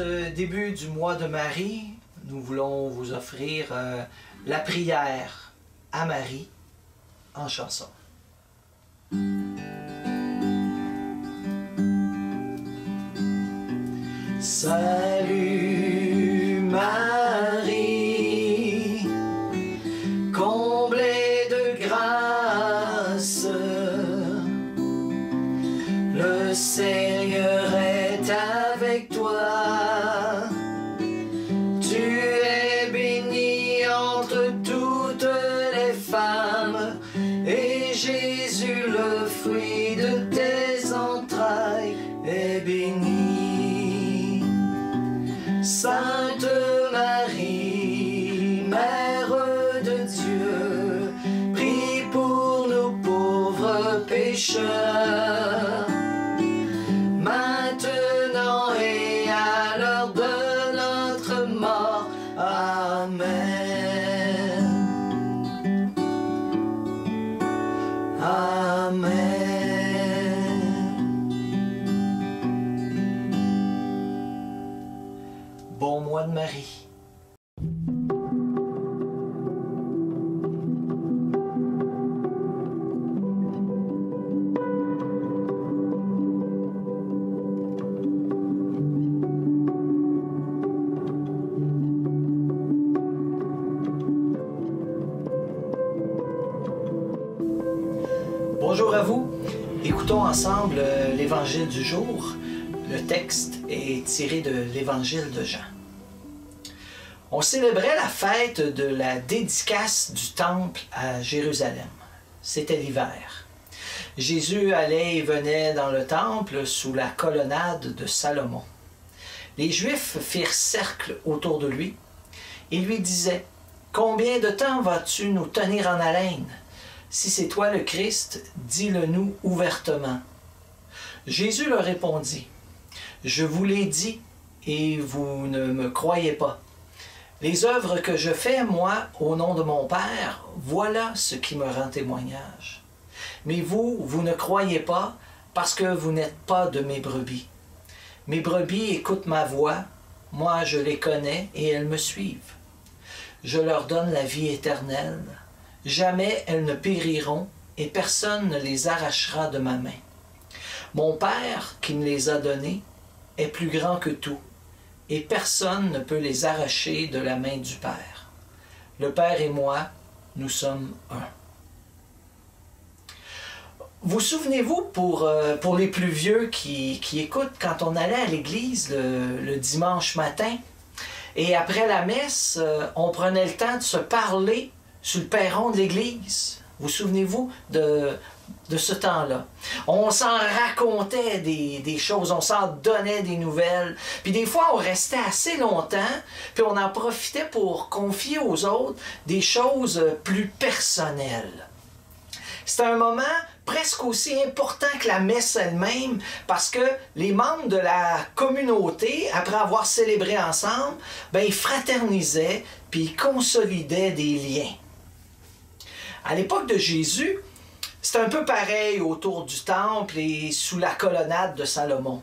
ce début du mois de Marie, nous voulons vous offrir la prière à Marie en chanson. Salut Marie, comblée de grâce, le Seigneur est avec toi. Tu es bénie entre toutes les femmes, et Jésus, le fruit de tes entrailles, est béni. Sainte Marie, Mère de Dieu, prie pour nous pauvres pécheurs, maintenant et à l'heure de notre mort. Amen. Amen. Bon mois de Marie. Bonjour à vous. Écoutons ensemble l'évangile du jour. Le texte est tiré de l'évangile de Jean. On célébrait la fête de la dédicace du temple à Jérusalem. C'était l'hiver. Jésus allait et venait dans le temple sous la colonnade de Salomon. Les Juifs firent cercle autour de lui et lui disaient: « Combien de temps vas-tu nous tenir en haleine? Si c'est toi le Christ, dis-le-nous ouvertement. » Jésus leur répondit: « Je vous l'ai dit, et vous ne me croyez pas. Les œuvres que je fais, moi, au nom de mon Père, voilà ce qui me rend témoignage. Mais vous, vous ne croyez pas, parce que vous n'êtes pas de mes brebis. Mes brebis écoutent ma voix, moi je les connais, et elles me suivent. Je leur donne la vie éternelle. Jamais elles ne périront, et personne ne les arrachera de ma main. Mon Père, qui me les a donnés, est plus grand que tout, et personne ne peut les arracher de la main du Père. Le Père et moi, nous sommes un. » Vous souvenez-vous, pour les plus vieux qui écoutent, quand on allait à l'église le dimanche matin, et après la messe, on prenait le temps de se parler sur le perron de l'église. Vous souvenez-vous de ce temps-là? On s'en racontait des choses, on s'en donnait des nouvelles. Puis des fois, on restait assez longtemps, puis on en profitait pour confier aux autres des choses plus personnelles. C'était un moment presque aussi important que la messe elle-même, parce que les membres de la communauté, après avoir célébré ensemble, ben, ils fraternisaient, puis ils consolidaient des liens. À l'époque de Jésus, c'était un peu pareil autour du temple et sous la colonnade de Salomon.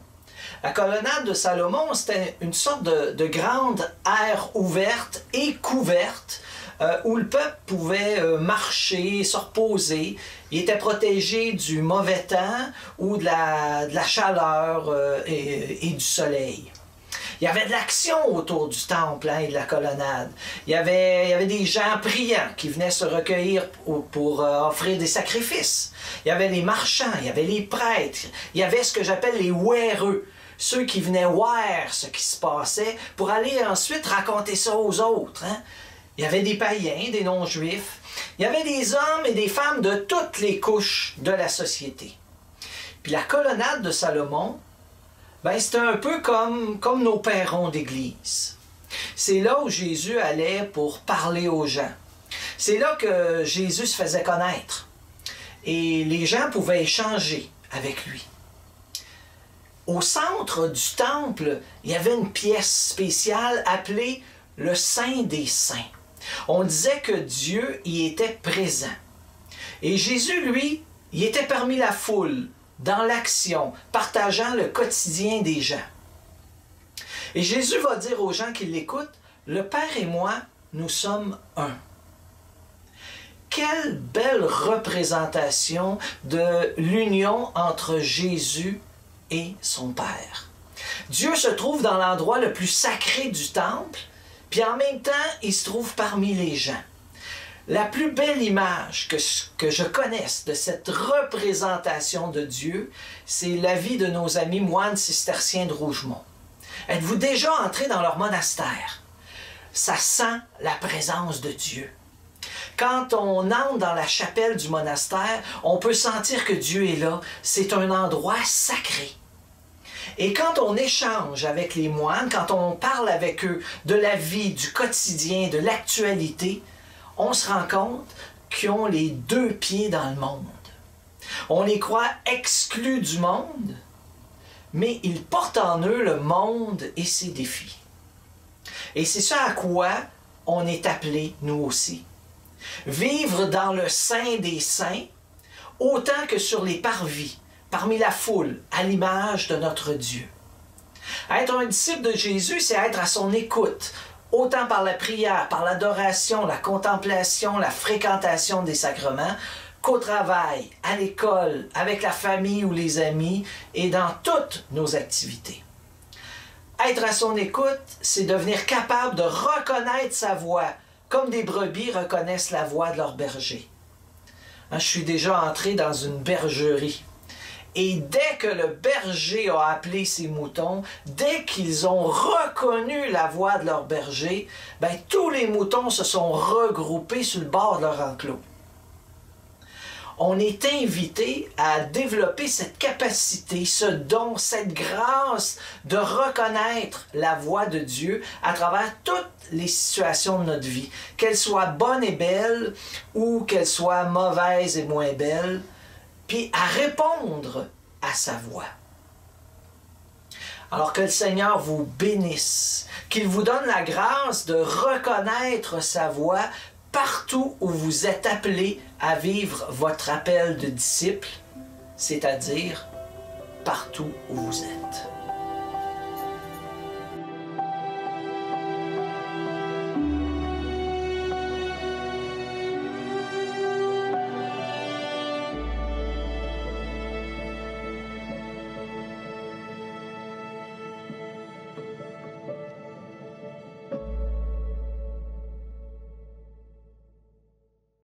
La colonnade de Salomon, c'était une sorte de grande aire ouverte et couverte où le peuple pouvait marcher, se reposer. Il était protégé du mauvais temps ou de la chaleur et du soleil. Il y avait de l'action autour du temple et de la colonnade. Il y avait des gens priants qui venaient se recueillir pour offrir des sacrifices. Il y avait les marchands, il y avait les prêtres, il y avait ce que j'appelle les ouéreux, ceux qui venaient voir ce qui se passait pour aller ensuite raconter ça aux autres. Hein? Il y avait des païens, des non-juifs. Il y avait des hommes et des femmes de toutes les couches de la société. Puis la colonnade de Salomon, ben, c'était un peu comme nos perrons d'église. C'est là où Jésus allait pour parler aux gens. C'est là que Jésus se faisait connaître. Et les gens pouvaient échanger avec lui. Au centre du temple, il y avait une pièce spéciale appelée le Saint des Saints. On disait que Dieu y était présent. Et Jésus, lui, il était parmi la foule, dans l'action, partageant le quotidien des gens. Et Jésus va dire aux gens qui l'écoutent, « Le Père et moi, nous sommes un. » Quelle belle représentation de l'union entre Jésus et son Père. Dieu se trouve dans l'endroit le plus sacré du temple, puis en même temps, il se trouve parmi les gens. La plus belle image que je connaisse de cette représentation de Dieu, c'est la vie de nos amis moines cisterciens de Rougemont. Êtes-vous déjà entré dans leur monastère? Ça sent la présence de Dieu. Quand on entre dans la chapelle du monastère, on peut sentir que Dieu est là. C'est un endroit sacré. Et quand on échange avec les moines, quand on parle avec eux de la vie, du quotidien, de l'actualité, on se rend compte qu'ils ont les deux pieds dans le monde. On les croit exclus du monde, mais ils portent en eux le monde et ses défis. Et c'est ça à quoi on est appelés, nous aussi. Vivre dans le sein des saints, autant que sur les parvis, parmi la foule, à l'image de notre Dieu. Être un disciple de Jésus, c'est être à son écoute, autant par la prière, par l'adoration, la contemplation, la fréquentation des sacrements, qu'au travail, à l'école, avec la famille ou les amis, et dans toutes nos activités. Être à son écoute, c'est devenir capable de reconnaître sa voix, comme des brebis reconnaissent la voix de leur berger. Je suis déjà entré dans une bergerie. Et dès que le berger a appelé ses moutons, dès qu'ils ont reconnu la voix de leur berger, tous les moutons se sont regroupés sur le bord de leur enclos. On est invité à développer cette capacité, ce don, cette grâce de reconnaître la voix de Dieu à travers toutes les situations de notre vie, qu'elles soient bonnes et belles ou qu'elles soient mauvaises et moins belles, puis à répondre à sa voix. Alors que le Seigneur vous bénisse, qu'il vous donne la grâce de reconnaître sa voix partout où vous êtes appelés à vivre votre appel de disciple, c'est-à-dire partout où vous êtes.